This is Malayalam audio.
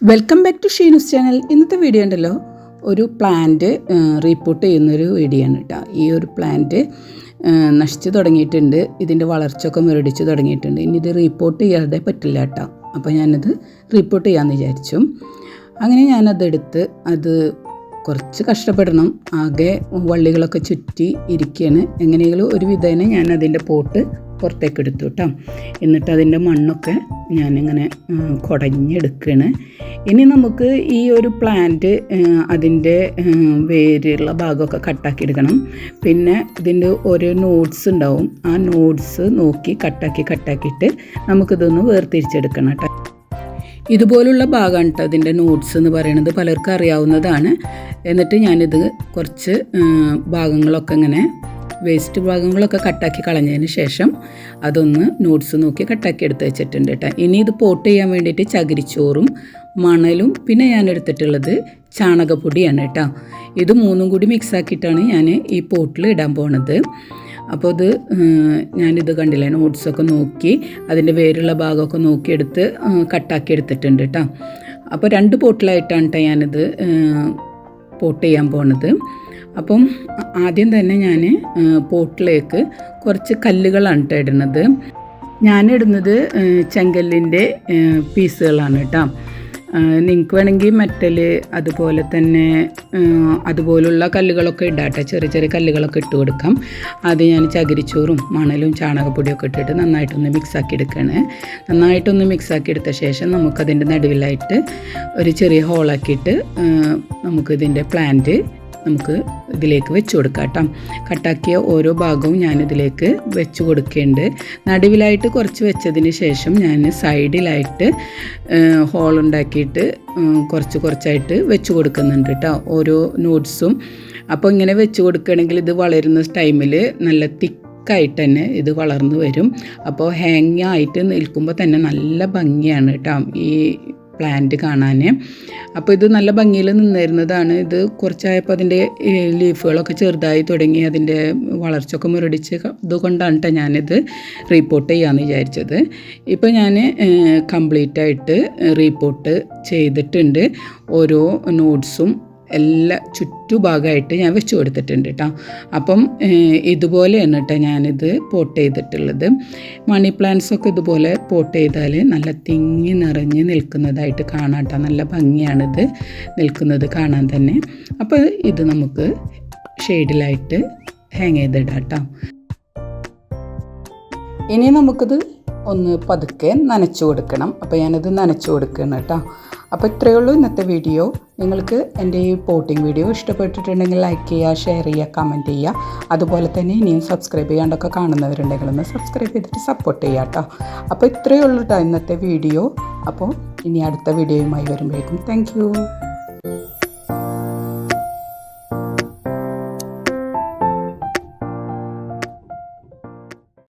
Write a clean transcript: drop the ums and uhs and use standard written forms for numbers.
Welcome back to Sheenu's channel. ഇന്നത്തെ വീഡിയോ ഉണ്ടല്ലോ, ഒരു പ്ലാന്റ് റീപ്പോർട്ട് ചെയ്യുന്നൊരു വീഡിയോ ആണ് കേട്ടോ. ഈ ഒരു പ്ലാന്റ് നശിച്ച് തുടങ്ങിയിട്ടുണ്ട്, ഇതിൻ്റെ വളർച്ചയൊക്കെ മുരടിച്ച് തുടങ്ങിയിട്ടുണ്ട്. ഇനി ഇത് റീപ്പോർട്ട് ചെയ്യാതെ പറ്റില്ല കേട്ടോ. അപ്പോൾ ഞാനത് റീപ്പോർട്ട് ചെയ്യാമെന്ന് വിചാരിച്ചു. അങ്ങനെ ഞാനതെടുത്ത് അത് കുറച്ച് കഷ്ടപ്പെടണം, ആകെ വള്ളികളൊക്കെ ചുറ്റി ഇരിക്കുകയാണ്. എങ്ങനെയെങ്കിലും ഒരു വിധേന ഞാൻ അതിൻ്റെ പോട്ട് പുറത്തേക്ക് എടുത്തു കേട്ടോ. എന്നിട്ട് അതിൻ്റെ മണ്ണൊക്കെ ഞാനിങ്ങനെ കുടഞ്ഞെടുക്കുകയാണ്. ഇനി നമുക്ക് ഈ ഒരു പ്ലാന്റ് അതിൻ്റെ വേരുള്ള ഭാഗമൊക്കെ കട്ടാക്കിയെടുക്കണം. പിന്നെ ഇതിൻ്റെ ഓരോ നോട്ട്സ് ഉണ്ടാവും, ആ നോട്ട്സ് നോക്കി കട്ടാക്കിയിട്ട് നമുക്കിതൊന്ന് വേർതിരിച്ചെടുക്കണം കേട്ടോ. ഇതുപോലുള്ള ഭാഗമാണ് കേട്ടോ അതിൻ്റെ നോട്ട്സ് എന്ന് പറയുന്നത്, പലർക്കും അറിയാവുന്നതാണ്. എന്നിട്ട് ഞാനിത് കുറച്ച് ഭാഗങ്ങളൊക്കെ ഇങ്ങനെ വേസ്റ്റ് ഭാഗങ്ങളൊക്കെ കട്ടാക്കി കളഞ്ഞതിന് ശേഷം അതൊന്ന് നോട്ട്സ് നോക്കി കട്ടാക്കി എടുത്ത് വെച്ചിട്ടുണ്ട് കേട്ടോ. ഇനി ഇത് പോട്ട് ചെയ്യാൻ വേണ്ടിയിട്ട് ചകിരിച്ചോറും മണലും പിന്നെ ഞാൻ എടുത്തിട്ടുള്ളത് ചാണകപ്പൊടിയാണ് കേട്ടോ. ഇത് മൂന്നും കൂടി മിക്സാക്കിയിട്ടാണ് ഞാൻ ഈ പോട്ടിൽ ഇടാൻ പോണത്. അപ്പോൾ ഇത് ഞാനിത് കണ്ടില്ലേ, നോട്ട്സൊക്കെ നോക്കി അതിൻ്റെ വേരുള്ള ഭാഗമൊക്കെ നോക്കിയെടുത്ത് കട്ടാക്കി എടുത്തിട്ടുണ്ട് കേട്ടോ. അപ്പോൾ 2 പോട്ടിലായിട്ടാണ് കേട്ടോ ഞാനിത് പോട്ട് ചെയ്യാൻ പോണത്. അപ്പം ആദ്യം തന്നെ ഞാൻ പോട്ടിലേക്ക് കുറച്ച് കല്ലുകളാണ് കേട്ടോ ഇടുന്നത്. ഞാനിടുന്നത് ചെങ്കല്ലിൻ്റെ പീസുകളാണ് കേട്ടോ. നിങ്ങൾക്ക് വേണമെങ്കിൽ മെറ്റൽ അതുപോലെ തന്നെ അതുപോലുള്ള കല്ലുകളൊക്കെ ഇടാട്ടെ, ചെറിയ ചെറിയ കല്ലുകളൊക്കെ ഇട്ട് കൊടുക്കാം. അത് ഞാൻ ചകിരിച്ചോറും മണലും ചാണകപ്പൊടിയൊക്കെ ഇട്ടിട്ട് നന്നായിട്ടൊന്ന് മിക്സാക്കി എടുക്കുകയാണ്. നന്നായിട്ടൊന്ന് മിക്സാക്കി എടുത്ത ശേഷം നമുക്കതിൻ്റെ നടുവിലായിട്ട് ഒരു ചെറിയ ഹോളാക്കിയിട്ട് നമുക്കിതിൻ്റെ പ്ലാന്റ് നമുക്ക് ഇതിലേക്ക് വെച്ച് കൊടുക്കാം കേട്ടോ. കട്ടാക്കിയ ഓരോ ഭാഗവും ഞാനിതിലേക്ക് വെച്ച് കൊടുക്കേണ്ടത്. നടുവിലായിട്ട് കുറച്ച് വെച്ചതിന് ശേഷം ഞാൻ സൈഡിലായിട്ട് ഹോളുണ്ടാക്കിയിട്ട് കുറച്ചായിട്ട് വെച്ച് കൊടുക്കുന്നുണ്ട് കേട്ടോ, ഓരോ നോട്ട്സും. അപ്പോൾ ഇങ്ങനെ വെച്ച് കൊടുക്കുകയാണെങ്കിൽ ഇത് വളരുന്ന ടൈമിൽ നല്ല തിക്കായിട്ട് തന്നെ ഇത് വളർന്നു വരും. അപ്പോൾ ഹാങ് ആയിട്ട് നിൽക്കുമ്പോൾ തന്നെ നല്ല ഭംഗിയാണ് കേട്ടോ ഈ പ്ലാന്റ് കാണാൻ. അപ്പോൾ ഇത് നല്ല ഭംഗിയിൽ നിന്നിരുന്നതാണ്. ഇത് കുറച്ചായപ്പോൾ അതിൻ്റെ ലീഫുകളൊക്കെ ചെറുതായി തുടങ്ങി, അതിൻ്റെ വളർച്ചയൊക്കെ മുരടിച്ച് ഇതുകൊണ്ടാണ് കേട്ടോ ഞാനിത് റീപ്പോർട്ട് ചെയ്യാമെന്ന് വിചാരിച്ചത്. ഇപ്പോൾ ഞാൻ കംപ്ലീറ്റായിട്ട് റീപ്പോർട്ട് ചെയ്തിട്ടുണ്ട്. ഓരോ നോട്ട്സും എല്ലാ ചുറ്റുഭാഗമായിട്ട് ഞാൻ വെച്ച് കൊടുത്തിട്ടുണ്ട് കേട്ടോ. അപ്പം ഇതുപോലെയാണ് കേട്ടോ ഞാനിത് പോട്ട് ചെയ്തിട്ടുള്ളത്. മണി പ്ലാന്റ്സൊക്കെ ഇതുപോലെ പോട്ട് ചെയ്താൽ നല്ല തിങ്ങി നിറഞ്ഞ് നിൽക്കുന്നതായിട്ട് കാണാം കേട്ടോ. നല്ല ഭംഗിയാണിത് നിൽക്കുന്നത് കാണാൻ തന്നെ. അപ്പോൾ ഇത് നമുക്ക് ഷെയ്ഡിലായിട്ട് ഹാങ് ചെയ്തിടാം കേട്ടോ. ഇനി നമുക്കിത് ഒന്ന് പതുക്കെ നനച്ചു കൊടുക്കണം. അപ്പോൾ ഞാനിത് നനച്ചു കൊടുക്കണം കേട്ടോ. അപ്പോൾ ഇത്രയേ ഉള്ളൂ ഇന്നത്തെ വീഡിയോ. നിങ്ങൾക്ക് എൻ്റെ ഈ പോട്ടിംഗ് വീഡിയോ ഇഷ്ടപ്പെട്ടിട്ടുണ്ടെങ്കിൽ ലൈക്ക് ചെയ്യുക, ഷെയർ ചെയ്യുക, കമൻറ്റ് ചെയ്യുക. അതുപോലെ തന്നെ ഇനിയും സബ്സ്ക്രൈബ് ചെയ്യാണ്ടൊക്കെ കാണുന്നവരുണ്ടെങ്കിൽ ഒന്ന് സബ്സ്ക്രൈബ് ചെയ്തിട്ട് സപ്പോർട്ട് ചെയ്യുക കേട്ടോ. അപ്പോൾ ഇത്രയേ ഉള്ളൂ കേട്ടോ ഇന്നത്തെ വീഡിയോ. അപ്പോൾ ഇനി അടുത്ത വീഡിയോയുമായി വരുമ്പോഴേക്കും താങ്ക് യു.